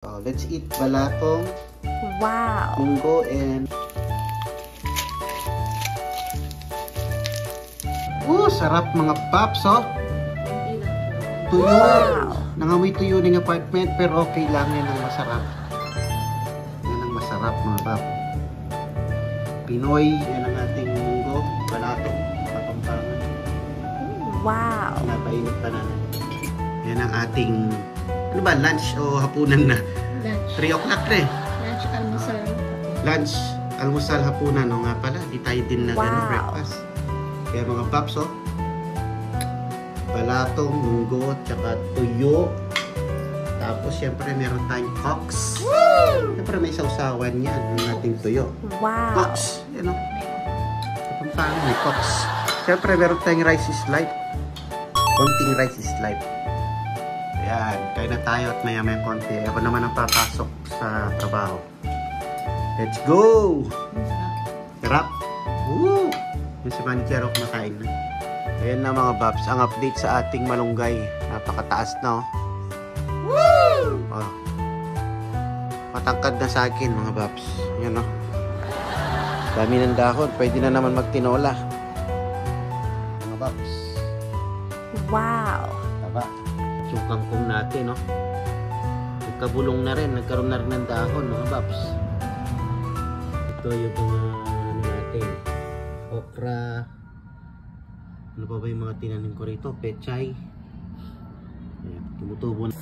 Let's eat balatong, Wow. munggo, and sarap mga paps, oh. Tuyo. Wow. Nangamoy tuyo ng apartment, pero okay lang, yan ang masarap. Yan ang masarap mga paps. Pinoy, yan ang ating munggo, balatong, Kapampangan. Wow. Napainit pa na. Yan ang ating, ano ba, lunch o hapunan na? Lunch. 3 o'clock na eh. Lunch, almusal. Lunch, almusal, hapunan, no nga pala. Di tayo din na Wow. breakfast. Kaya mga paps, oh. Balatong, munggo, tsaka tuyo. Tapos, syempre, meron tayong cocks. Syempre, may sausawan yan, yung ating tuyo. Wow. Cocks, yan o. Kapampangan, may cocks. Syempre, meron tayong rice is life. Konting rice is life. Ayan, kain na tayo at maya-maya konti. Ako naman ang papasok sa trabaho. Let's go! Sarap! Woo! Yung si Manchero kumakain na. Ayan na mga babs, ang update sa ating malunggay. Napakataas na, oh. Woo! Oh. Matangkad na sa akin mga babs. Ayan, oh. Dami ng dahon. Pwede na naman magtinola. Mga babs. Wow. Taba. Yung kangkong natin, no? Nagkabulong na rin. Nagkaroon na rin ng dahon, mga babs. Ito yung mga ano natin. Okra. Ano pa ba yung mga tinanim ko rito? Pechay. Ayan, tumutubo na.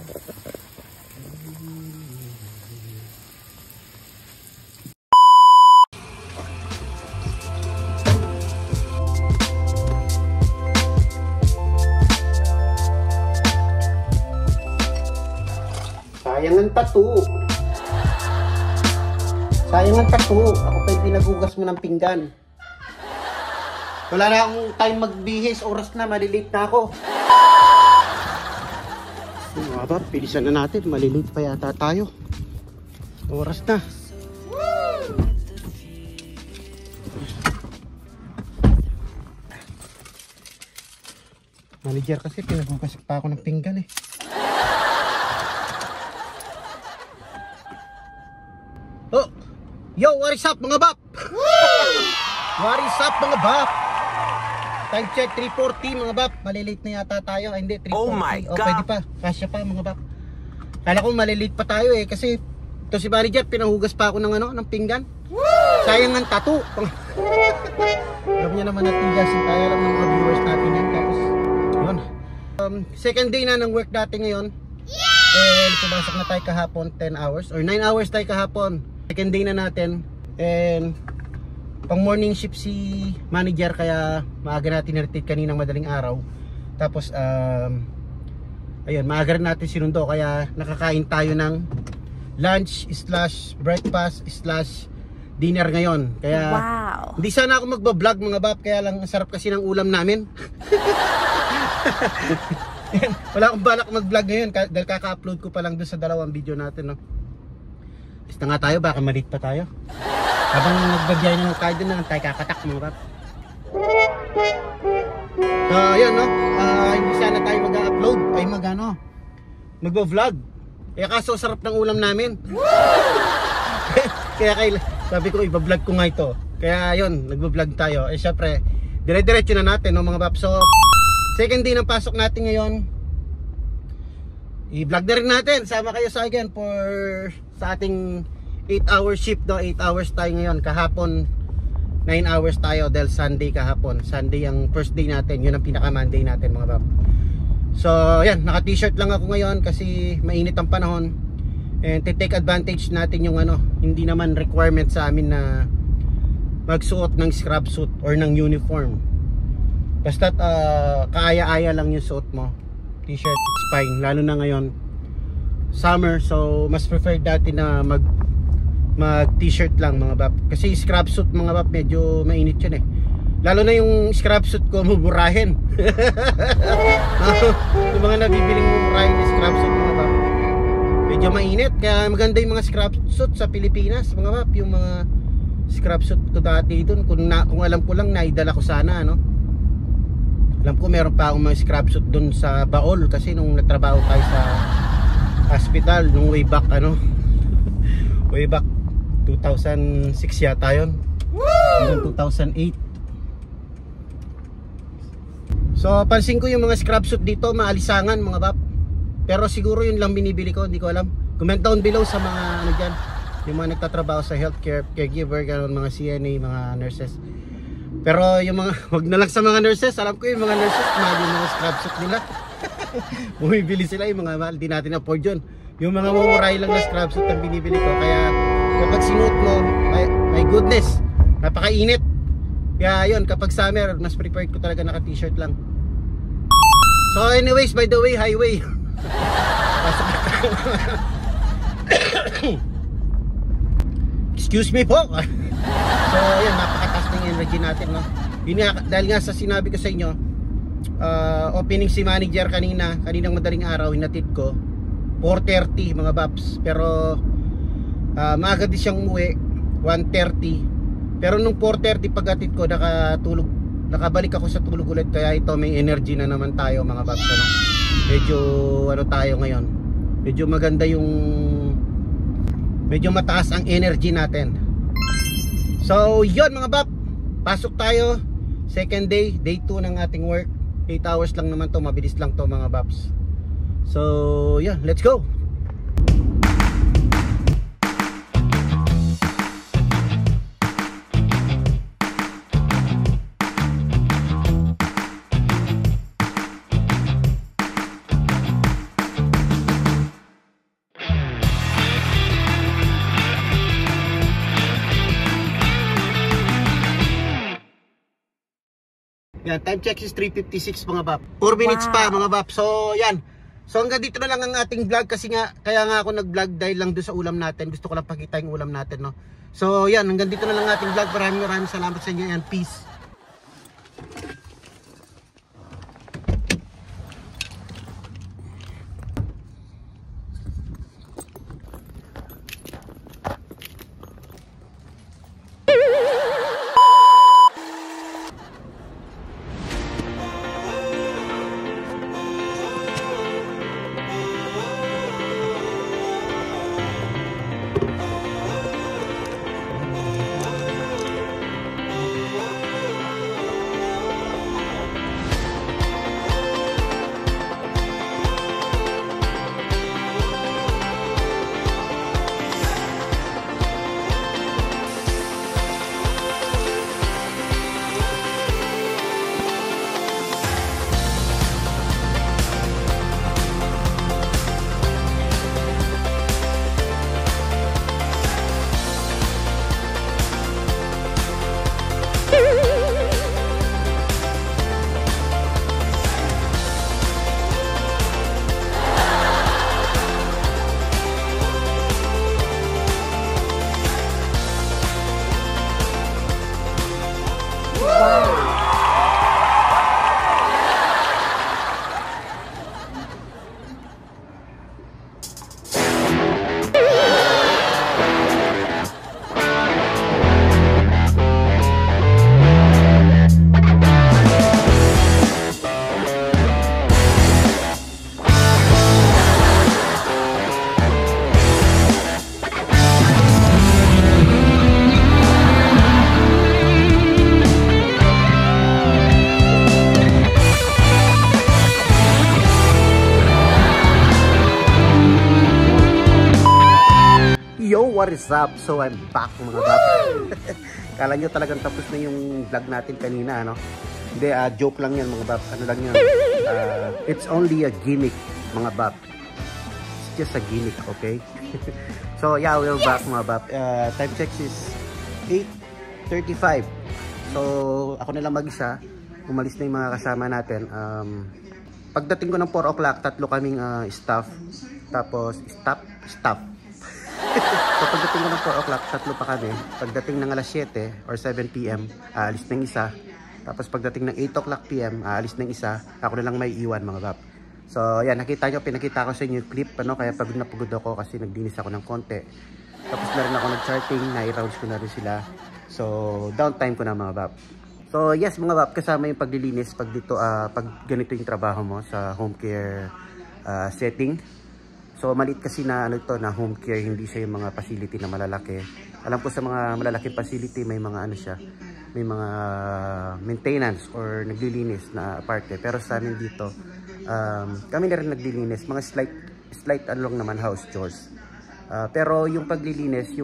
Sayang ang tattoo. Sayang ang tattoo. Ako pa yung pinagugas mo ng pinggan. Wala na akong time magbihis. Oras na, malilate na ako. Ano ba? Pilisan na natin. Malilate pa yata tayo. Oras na. Manager kasi pinagugas pa ako ng pinggan eh. Oh! Yo, what is up mga bap? What is up mga bap? Time check 3:40 mga bap. Malilate na yata tayo. Ay, hindi, 3:40. Oh my God! Pwede pa. Kasya pa mga bap. Kala ko malilate pa tayo eh. Kasi ito si manager, pinahugas pa ako ng ano, ng pinggan. Sayang ang tattoo. Alam niya naman natin gasin tayo. Alam ng mga viewers natin yan. Tapos, yun. Second day na ng work natin ngayon. And pumasok na tayo kahapon 10 hours or 9 hours tayo kahapon. Second day na natin. And pang morning shift si manager kaya maaga natin na-retake kaninang madaling araw. Tapos ayun, maaga rin natin sinundo kaya nakakain tayo ng lunch slash breakfast slash dinner ngayon. Kaya Wow. hindi sana ako magbablog mga bab, kaya lang ang sarap kasi ng ulam namin. Wala akong balak mag-vlog ngayon dahil kaka-upload ko pa lang doon sa dalawang video natin, no. Basta nga tayo, baka malit pa tayo. Habang nagbabiyay na tayo doon na tayo kakatak mga bab. So, ayun, no. Hindi sana tayo mag-upload ay mag-vlog. Kaya kaso sarap ng ulam namin. Kaya sabi ko i-vlog ko nga ito. Kaya ayun, nagbo-vlog tayo. Eh syempre, dire-diretso na natin, no mga bab. So, second day ng pasok natin ngayon. I-vlog na rin natin. Sama kayo sa akin sa ating 8-hour shift, no? 8 hours tayo ngayon. Kahapon 9 hours tayo dahil Sunday kahapon. Sunday ang first day natin. Yun ang pinaka-Monday natin mga bab. So yan, naka-t-shirt lang ako ngayon kasi mainit ang panahon. And take advantage natin yung ano, hindi naman requirement sa amin na magsuot ng scrub suit or ng uniform. Basta kaaya-aya lang yung suot mo. T-shirt, it's fine. Lalo na ngayon summer, so mas preferred natin na mag t-shirt lang mga bab. Kasi scrub suit mga bab, medyo mainit yun eh. Lalo na yung scrub suit ko mumurahin. Yung mga nabibiling mumurahin yung scrub suit mga bab, medyo mainit. Kaya maganda yung mga scrub suit sa Pilipinas mga bab. Yung mga scrub suit ko dati doon, kung alam ko lang naidala ko sana, no. Alam ko meron pa akong mga scrub suit doon sa Baol kasi nung nagtrabaho tayo hospital nung way back way back 2006 yata yun hanggang 2008. So pansin ko yung mga scrub suit dito maalisangan mga bab, pero siguro yun lang binibili ko, hindi ko alam. Comment down below sa mga ano dyan, yung mga nagtatrabaho sa healthcare, caregiver, gano'n, mga CNA, mga nurses. Pero yung mga, wag na lang sa mga nurses, alam ko yung mga nurses, mahal yung mga scrub suit nila. Bumibili sila yung mga mahal, di natin afford yun. Yung mga mumuray lang na scrub suit ang binibili ko, kaya kapag sinuot mo, my goodness, napakainit. Kaya yun, kapag summer, mas prepared ko talaga naka t-shirt lang. So anyways, by the way, highway. Excuse me po. So yun, napakataas ng energy natin, no? Yun nga, dahil nga sa sinabi ko sa inyo, opening si manager kaninang madaling araw, hinatid ko 4:30 mga babs. Pero maaga din siyang umuwi 1:30. Pero nung 4:30 pag-atid ko, nakabalik ako sa tulog ulit. Kaya ito, may energy na naman tayo mga babs, ano? Medyo ano tayo ngayon, medyo maganda yung, medyo mataas ang energy natin. So yun mga bab, pasok tayo. Second day, day 2 ng ating work. 8 hours lang naman to, mabilis lang to mga babs. So yeah, let's go. Yan, time check is 3:56 mga bab. 4 minutes pa mga bab. So yan. So hanggang dito na lang ang ating vlog, kasi nga kaya nga ako nag-vlog dahil lang doon sa ulam natin. Gusto ko lang pakita yung ulam natin, no. So yan, hanggang dito na lang ang ating vlog. Maraming salamat sa inyo and peace. What is up? So I'm back mga bab. Kala nyo talagang tapos na yung vlog natin kanina, ano? Hindi, joke lang yan mga bab. Ano lang yan? It's only a gimmick mga bab. It's just a gimmick, okay? So yeah, we're back mga bab. Time check is 8:35. So ako na lang mag-isa. Umalis na yung mga kasama natin. Pagdating ko ng 4 o'clock, tatlo kaming staff. Tapos staff. So pagdating ko ng 4 o'clock, tatlo pa kami. Pagdating ng alas 7 or 7 PM, aalis ng isa. Tapos pagdating ng 8 o'clock PM, aalis ng isa. Ako na lang may iwan mga bab. So yan, nakita nyo, pinakita ko sa inyo yung clip, ano? Kaya pagod na pagod ako kasi nagdinis ako ng konti. Tapos na rin ako nag-charting, na-rounds ko na rin sila. So downtime ko na mga bab. So yes mga bab, kasama yung paglilinis pag dito, pag ganito yung trabaho mo sa home care setting. So maliit kasi na ano ito, na home care, hindi siya yung mga facility na malalaki. Alam ko sa mga malalaking facility may mga ano siya, may mga maintenance or naglilinis na aparte. Pero sa amin dito, kami na rin naglilinis, mga slight ano lang naman, house chores. Pero yung paglilinis,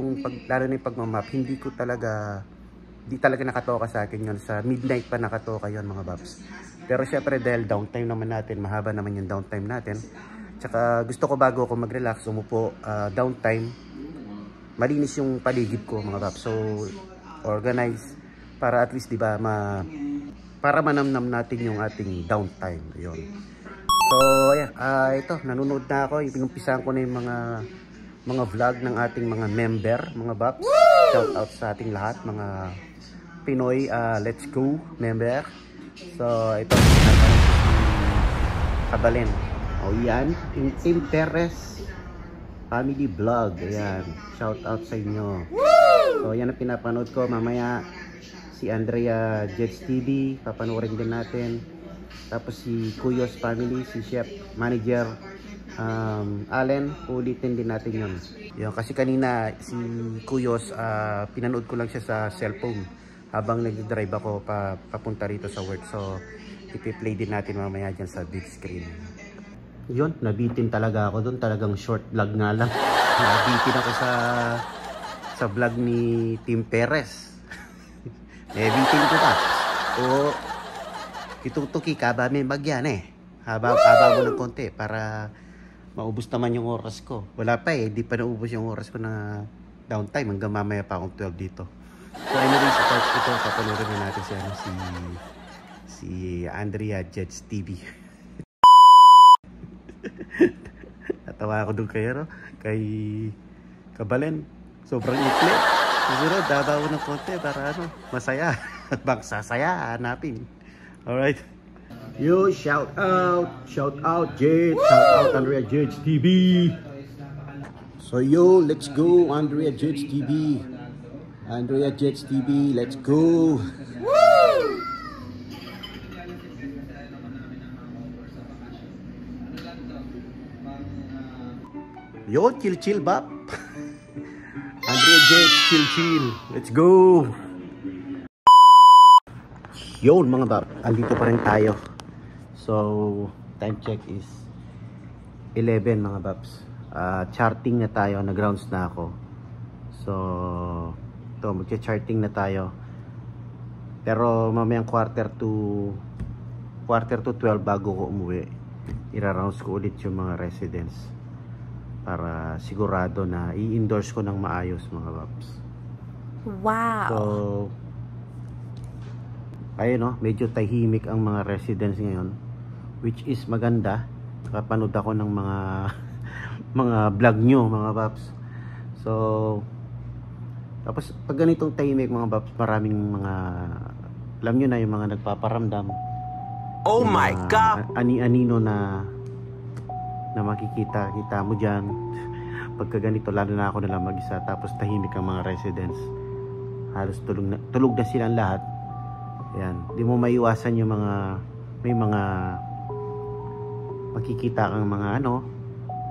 lalo na yung pagmamap, hindi talaga nakatoka sa akin yun. Sa midnight pa nakatoka yun mga babs. Pero syempre dahil downtime naman natin, mahaba naman yung downtime natin. Tsaka gusto ko bago ako mag-relax, umupo, downtime, malinis yung paligid ko mga babs. So organize para at least diba para manamnam natin yung ating downtime. Ayun. So ayan, ito nanonood na ako. Pinumpisahan ko na yung mga vlog ng ating mga member, mga babs. Shout out sa ating lahat, mga Pinoy Let's Go member. So ito Kabalen. O yan, yung Team Perez Family Vlog. Ayan, shout out sa inyo. So yan ang pinapanood ko. Mamaya si Andrea Jets TV, papanoorin din natin. Tapos si Kuyos Family, si Chef Manager Allen, ulitin din natin yun. Yun, kasi kanina si Kuyos, pinanood ko lang siya sa cellphone habang nag-drive ako papunta rito sa work. So ipi-play din natin mamaya dyan sa big screen. Yun, nabitin talaga ako doon. Talagang short vlog nga lang. Nabitin ako sa vlog ni Team Perez. Nabitin ko pa. O kitutuki ka ba may bagyan eh. Haba mo ng konti para maubos naman yung oras ko. Wala pa eh, di pa naubos yung oras ko na downtime. Hanggang mamaya pa akong 12 dito. So anyways, ito papanurin na natin si Andrea Jets TV. Natawa ako doon kay Kabalen. Sobrang ikli. Susunod, dabaw ng konti para masaya. At magsasaya, hanapin. Alright. Yo, shout out Jets. Shout out Andrea Jets TV. So yo, let's go Andrea Jets TV. Andrea Jets TV, let's go. Yo, chill bab. Andrea Jets, chill. Let's go. Yo mga bab, andito pa rin tayo. So, time check is 11 mga babs. Charting na tayo, nag-grounds na ako. So, ito, magcha-charting na tayo. Pero mamayang quarter to 12 bago ko umuwi. Ira-rounds ko ulit yung mga residents para sigurado na i-endorse ko ng maayos mga babs. Wow. So, ayun no, medyo tahimik ang mga residents ngayon, which is maganda. Nakapanood ako ng mga vlog nyo mga babs. So, tapos pag ganitong tahimik mga babs, maraming mga, alam nyo na yung mga nagpaparamdam. Oh my God! Ani-anino na makikita mo dyan. Pagka ganito, lalo na ako nalang mag-isa, tapos tahimik ang mga residents. Halos tulog na silang lahat. Ayan, di mo maiwasan yung may mga makikita kang mga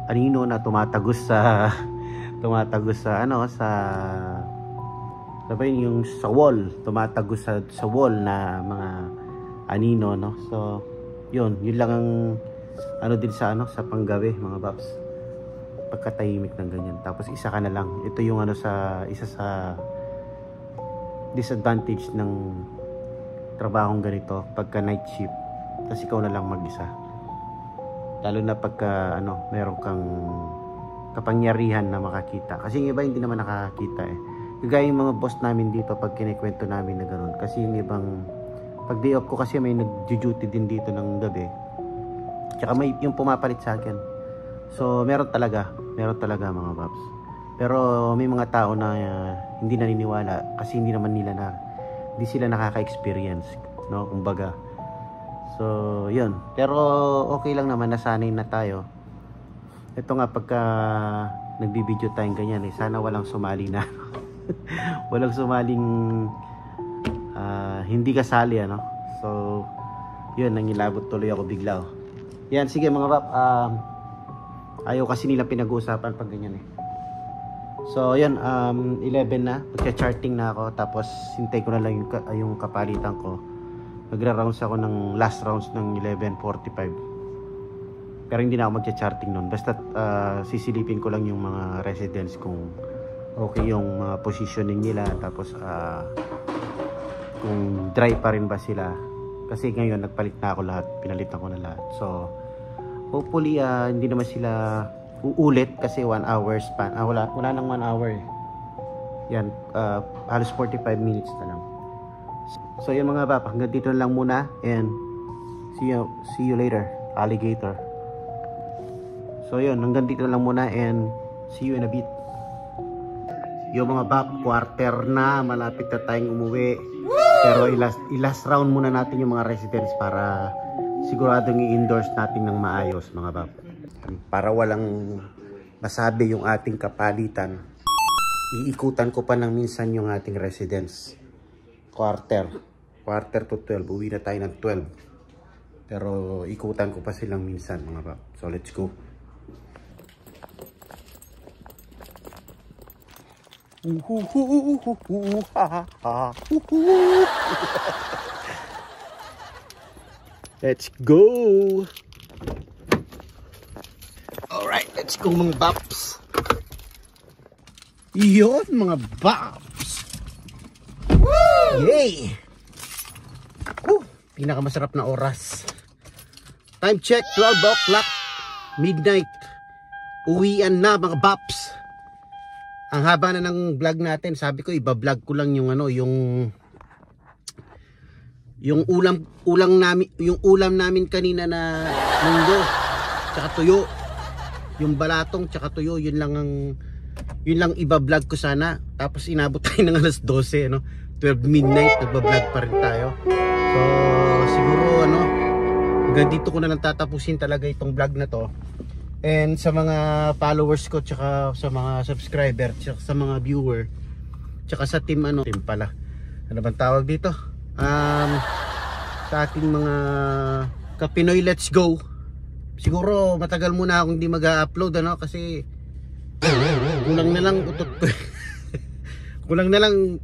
anino na tumatagos sa sabihin yung sa wall, tumatagos sa wall na mga anino, no? So, yun lang ang din sa panggabi mga babs. Pagkatahimik ng ganyan. Tapos isa ka na lang. Ito yung isa sa disadvantage ng trabahong ganito pagka night shift. Tapos ikaw na lang mag-isa. Lalo na pagka meron kang kapangyarihan na makakita. Kasi yung iba hindi naman nakakakita eh. Kagaya yung mga boss namin dito pag kinikwento namin na gano'n. Kasi yung ibang pag day off ko kasi may nag-duty din dito ng gabi. Tsaka may yung pumapalit sa akin. So meron talaga mga babs. Pero may mga tao na hindi naniniwala kasi hindi sila nakaka-experience, no, kumbaga. So yun, pero okay lang naman, nasanay na tayo. Ito nga pagka nagbibideo tayong ganyan sana walang sumali na walang sumaling hindi kasali So yun, nangilabot tuloy ako bigla. Yan, sige mga bab, Ayaw kasi nilang pinag-uusapan pag ganyan eh. So, yun, 11 na. Magcha-charting na ako. Tapos, hintay ko na lang yung kapalitan ko. Magra-rounds ako ng last rounds ng 11:45. Pero hindi na ako magcha-charting nun. Basta sisilipin ko lang yung mga residents kung okay yung positioning nila. Tapos, kung dry pa rin ba sila. Kasi ngayon, nagpalit na ako lahat. Pinalitan ko na lahat. So, hopefully, hindi naman sila uulit kasi 1 hour span. Wala nang 1 hour eh. Yan, halos 45 minutes na lang. So yun mga bap, hanggang dito na lang muna and see you later, alligator. So yun, hanggang dito na lang muna and see you in a bit. Yung mga bap, quarter na, malapit na tayong umuwi. Pero i-last round muna natin yung mga residents para siguradong i-endorse natin ng maayos mga bap. Para walang masabi yung ating kapalitan, iikutan ko pa ng minsan yung ating residents. Quarter to 12. Uwi na tayo ng 12. Pero ikutan ko pa silang minsan mga bap. So let's go. Let's go. Alright, let's go mga baps. Yun mga baps. Yay! Pinakamasarap na oras. Time check, 12 o'clock. Midnight. Uwian na mga baps. Ang haba na ng vlog natin. Sabi ko iba-vlog ko lang yung ulam namin kanina na munggo tsaka tuyo. Yung balatong tsaka tuyo, yun lang iba-vlog ko sana. Tapos inabot tayo ng alas 12, no? 12 midnight, nagba-vlog pa rin tayo. So, siguro hanggang dito ko na lang tatapusin talaga itong vlog na to. And sa mga followers ko, tsaka sa mga subscriber, tsaka sa mga viewer, tsaka sa team pala. Ano bang tawag dito? Sa ating mga Kapinoy Let's Go. Siguro matagal muna akong hindi mag-upload kasi kulang na lang utot ko. Kulang na lang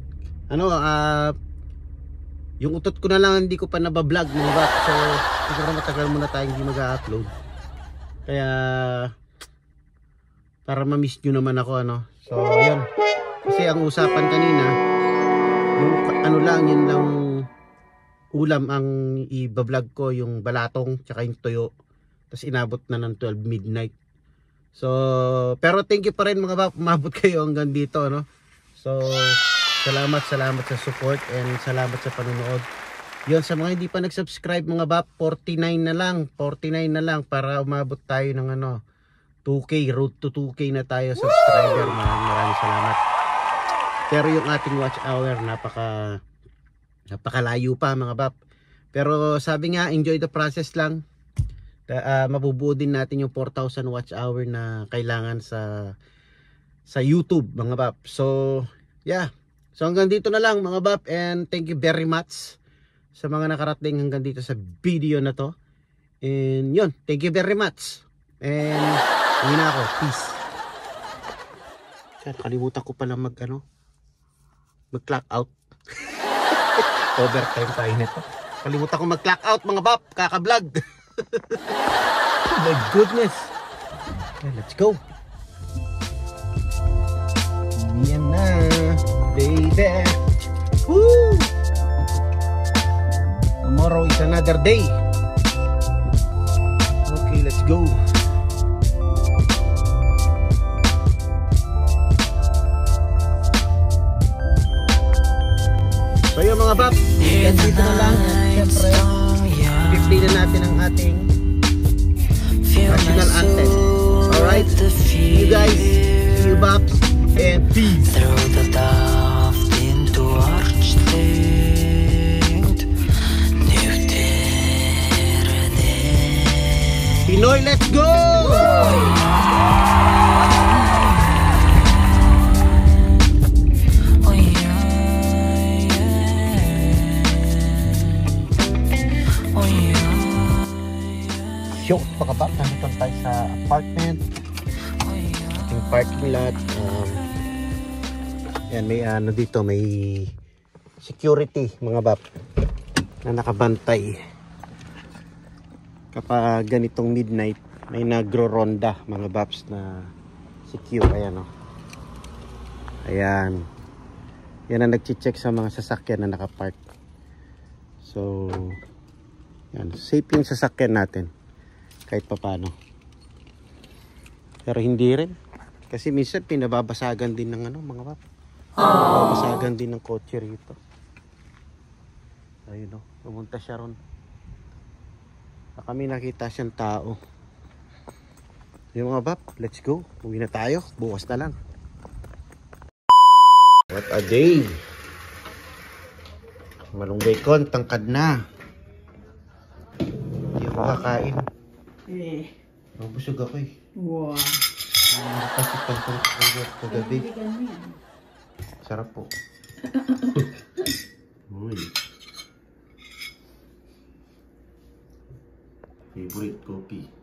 yung utot ko na lang hindi ko pa nabablog mga bap. So siguro matagal muna tayong hindi mag-upload. Kaya para ma-miss nyo naman ako So yun. Kasi ang usapan kanina yung yun lang ulam ang i-vlog ko, yung balatong tsaka yung tuyo. Tapos inabot na ng 12 midnight. So, pero thank you pa rin mga bap, umabot kayo hanggang dito So, salamat sa support and salamat sa panonood. Yun, sa mga hindi pa nag-subscribe mga bap, 49 na lang para umabot tayo ng 2K, road to 2K na tayo subscriber. Maraming salamat. Pero yung ating watch hour napakalayo pa mga bap. Pero sabi nga, enjoy the process lang. Mabubuo din natin yung 4,000 watch hour na kailangan sa YouTube mga bap. So yeah, so hanggang dito na lang mga bap, and thank you very much sa mga nakarating hanggang dito sa video na to. And yun, thank you very much, and uwi na ako. Peace. Kalimutan ko pala mag clock out. Overtime tayo nito. Kalimutan ko mag clock out mga bap, kaka-vlog. Oh my goodness. Okay, let's go. Yan na, baby. Woo! Tomorrow is another day. Okay, let's go. So yun mga bap, dito na lang. Siyempre, i-play na natin ang ating national anthem. Alright? See you guys. See you baps. And peace. Throw the daft into archlight. Pinoy, let's go! Yo, mga bap, nandito tayo sa apartment. parking lot. Yan, may ano dito, may security mga bab na nakabantay. Kapag ganitong midnight, may nagro-ronda mga babs na secure. Ayan o. Ayan. Yan ang nagche-check sa mga sasakyan na nakapark. So, yan. Safe yung sasakyan natin. Kahit papano. Pero hindi rin. Kasi minsan pinababasagan din ng ano, mga bab. Pinababasagan din ng kotse rito. Ayun o. Pumunta siya ron. Kami nakita siyang tao. Yung mga bab, let's go. Uwi na tayo. Bukas na lang. What a day. Malunggay ko, tangkad na. Hindi ako kakain. Mabusog ako eh. Wow. Kasi pantong kagabi. Sarap po. Uy. Favorite coffee.